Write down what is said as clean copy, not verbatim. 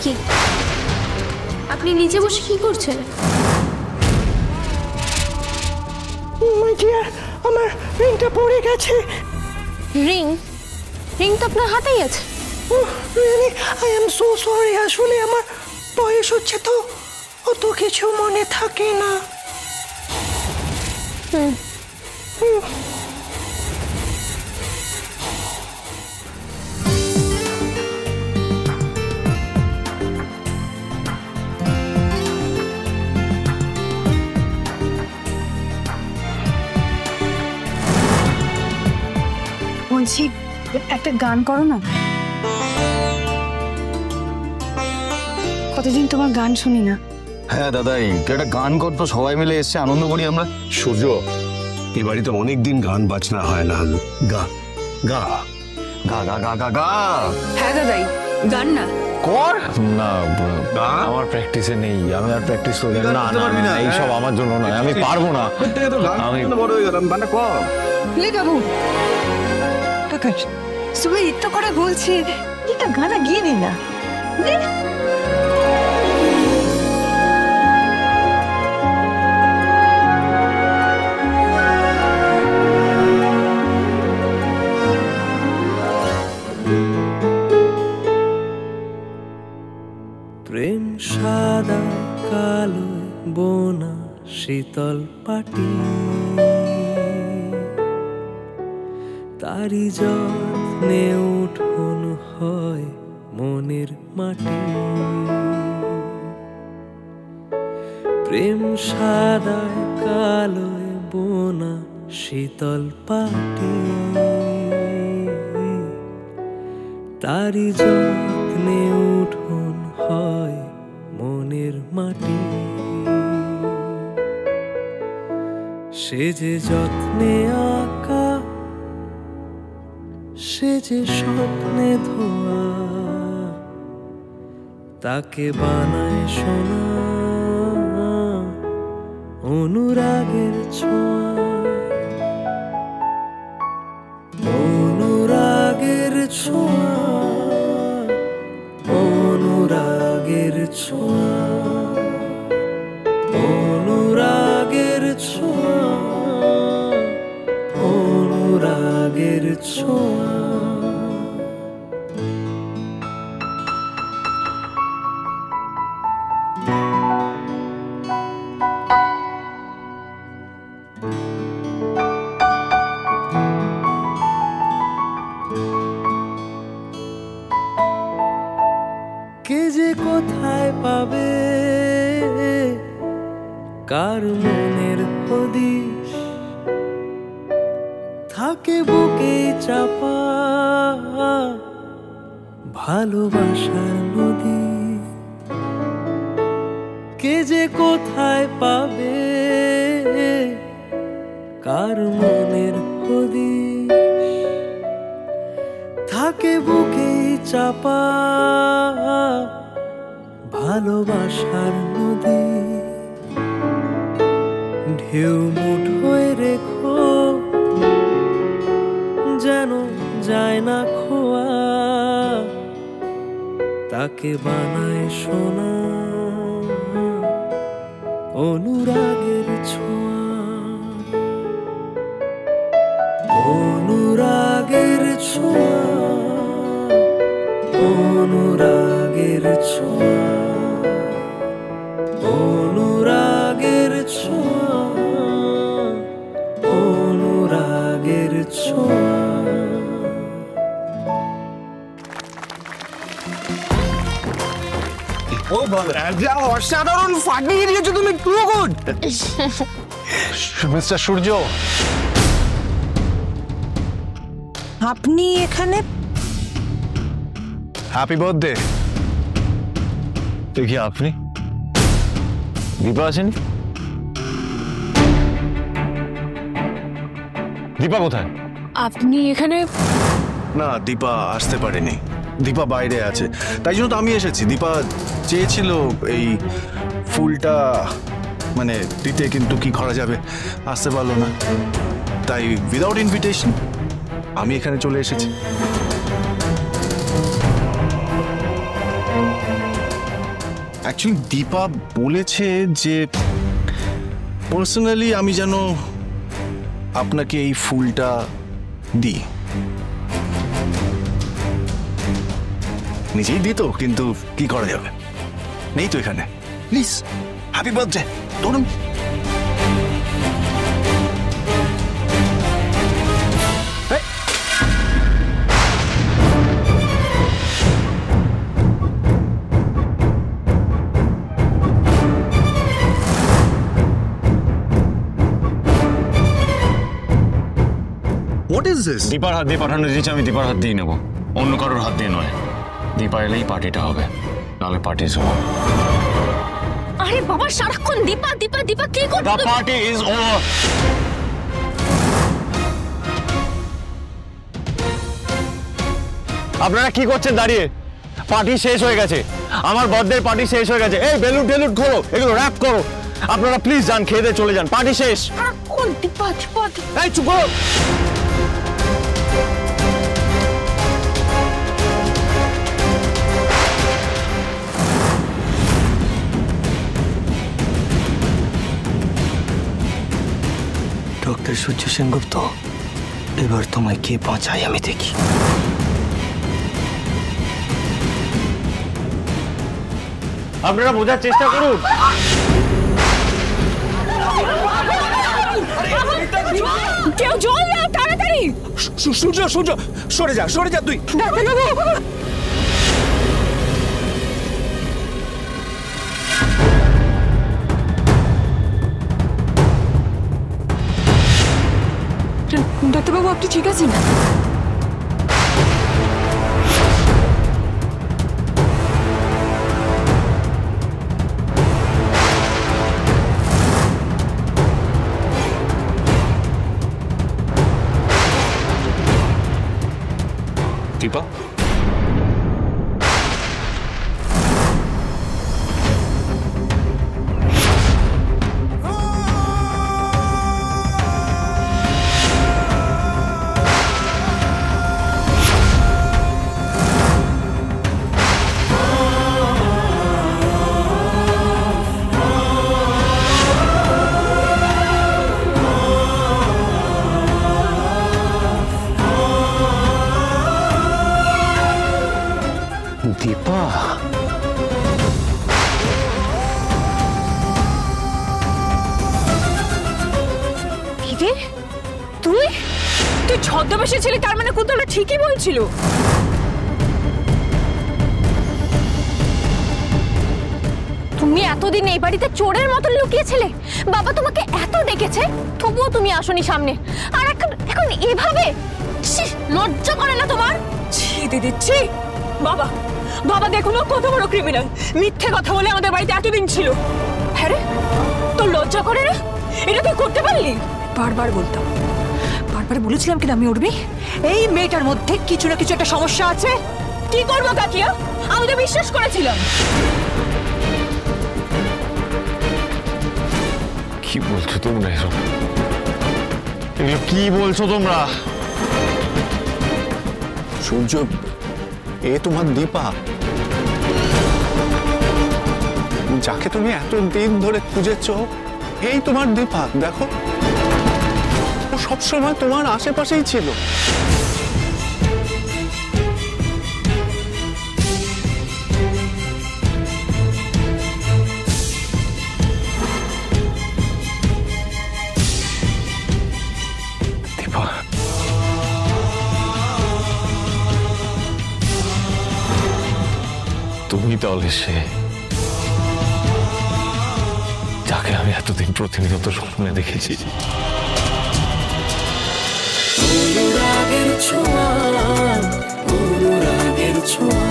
কি আপনি নিচে বসে কি করছেন? মাই ডিয়ার, আমার রিংটা পড়ে গেছে। রিং? রিং তো আপনার হাতেই আছে। Really I am so sorry. আসলে আমার বয়স হচ্ছে তো, অত কিছু মনে থাকে না। বলছি একটা গান করো না, কতদিন তোমার গান শুনি না। হ্যাঁ দাদাই, একটা গান করতো, সবাই মিলে এসছে, আনন্দ করি আমরা। সূর্য, এই বাড়িতে অনেকদিন গান বাজনা হয় না। গা গা গা গা গা গা গা। হ্যাঁ দাদাই, গান না কর না, আমার প্র্যাকটিসে নেই। আমি আর প্র্যাকটিস করি না। না, এইসব আমার জন্য নয়, আমি পারবো না। আমি বড় হয়ে গেলাম, গানটা কর। লে বাবু, সুবি ইত্তো করে বলছে, এটা গানা গিয়ে নে না। প্রেম সাদা কালো বোনা শীতল পাটি, তারি যত্নে উঠোন হয় মনের মাটি। প্রেম সাদা কালো বোনা শীতল পাটি, তারি যত্নে উঠোন হয় মনের মাটি। সে যে যত্নে আঁকা, সে যে স্বপ্নে ধোয়া, তাকে বানায় সোনা অনুরাগের ছোঁয়া। অনুরাগের ছোঁয়া, অনুরাগের ছোঁয়া, অনুরাগের ছোঁয়া, অনুরাগের ছোঁয়া। কে যে কোথায় পাবে কার মনের হদিশ, থাকে বুকে চাপা ভালোবাসার নদী। কে যে কোথায় পাবে কার মনের হদিশ, থাকে বুকে চাপা ভালোবাসার নদী। ঢেউ মুঠোয় রেখো যেন যায় না খোয়া, তাকে বানায় সোনা অনুরাগের ছোঁয়া। অনুরাগের ছোঁয়া, অনুরাগের ছোঁয়া, অনুরাগের ছোঁয়া, অনুরাগের ছোঁয়া। ও বাবা, যা অসাধারণ ফাটিয়ে দিয়েছো তুমি। টু গুড মিস্টার সূর্য, আপনি এখানে? Happy birthday. দেখি আপনি, দীপা আসেনি? দীপা কোথায়? আপনি এখানে? না, দীপা আসতে পারেনি, দীপা বাইরে আছে, তাই জন্য তো আমি এসেছি। দীপা চেয়েছিল এই ফুলটা মানে দিতে, কিন্তু কি করা যাবে, আসতে পারলো না, তাই উইদাউট ইনভিটেশন আমি এখানে চলে এসেছি। অ্যাকচুয়ালি দীপা বলেছে যে পার্সোনালি আমি যেন আপনাকে এই ফুলটা দিই। নিজেই দিত, কিন্তু কি করা যাবে, নেই তো এখানে। প্লিজ, হ্যাপি বার্থডে ধরুন। What is this? দীপার হাত দিয়ে পাঠানো দিয়েছে, আমি দীপার হাত দিয়ে নেবো, অন্য কারোর হাত দিয়ে নয়। দীপা এলেই পার্টিটা হবে, নাহলে পার্টি ইজ ওভার। আরে বাবা, সারাক্ষণ দীপা দীপা দীপা কি করছো? The party is over. আপনারা কি করছেন দাঁড়িয়ে? পার্টি শেষ হয়ে গেছে, আমার বার্থডে পার্টি শেষ হয়ে গেছে। এই বেলুন টেলুন খোলো, এগুলো র্যাপ করো। আপনারা প্লিজ যান, খেয়ে দিয়ে চলে যান, পার্টি শেষ। সারাক্ষণ দীপা দীপা দীপা। এই চুপ করো। ডক্টর সূর্য সেনগুপ্ত, এবার তোমায় কে বাঁচায় আমি দেখি। আপনারা বোঝার চেষ্টা করুন। কেউ জল দাও তাড়াতাড়ি। সূর্য সূর্য, সরে যা সরে যা তুই। ডাক্তারবাবু, আপনি ঠিক আছেন? দীপা, দীপা, কিরে তুই তুই ছদ্মবেশে ছিলি, তার মানে কুন্তলা ঠিকই বলছিল। তুমি এতদিন এই বাড়িতে চোরের মতো লুকিয়েছিলে, বাবা তোমাকে এত ডেকেছে তবুও তুমি আসোনি সামনে, আর এখন এখন এভাবে লজ্জা করে না তোমার? ছি দিদি, ছি। বাবা, বাবা দেখুন, ও কত বড় ক্রিমিনাল, মিথ্যে কথা বলে আমাদের বাড়িতে এতদিন ছিল। হ্যাঁ রে, তোর লজ্জা করে না? এটা তুই করতে পারলি? বারবার বলতাম, বারবার বলেছিলাম কিনা আমি উঠবি, এই মেয়েটার মধ্যে কিছু না কিছু একটা সমস্যা আছে। কি করবো কাকিয়া, আমি তো বিশ্বাস করেছিলাম। কি বলছো তোমরা এসব? এগুলো কি বলছো তোমরা? সূর্য, এ তোমার দীপা, যাকে তুমি এত দিন ধরে খুঁজেছ, এই তোমার দীপা। দেখো, ও সবসময় তোমার আশেপাশেই ছিল। দীপা, তুমি তাহলে সে যাকে আমি এতদিন প্রতিনিয়ত স্বপ্নে দেখেছি। অনুরাগের ছোঁয়া, অনুরাগের ছোঁয়া।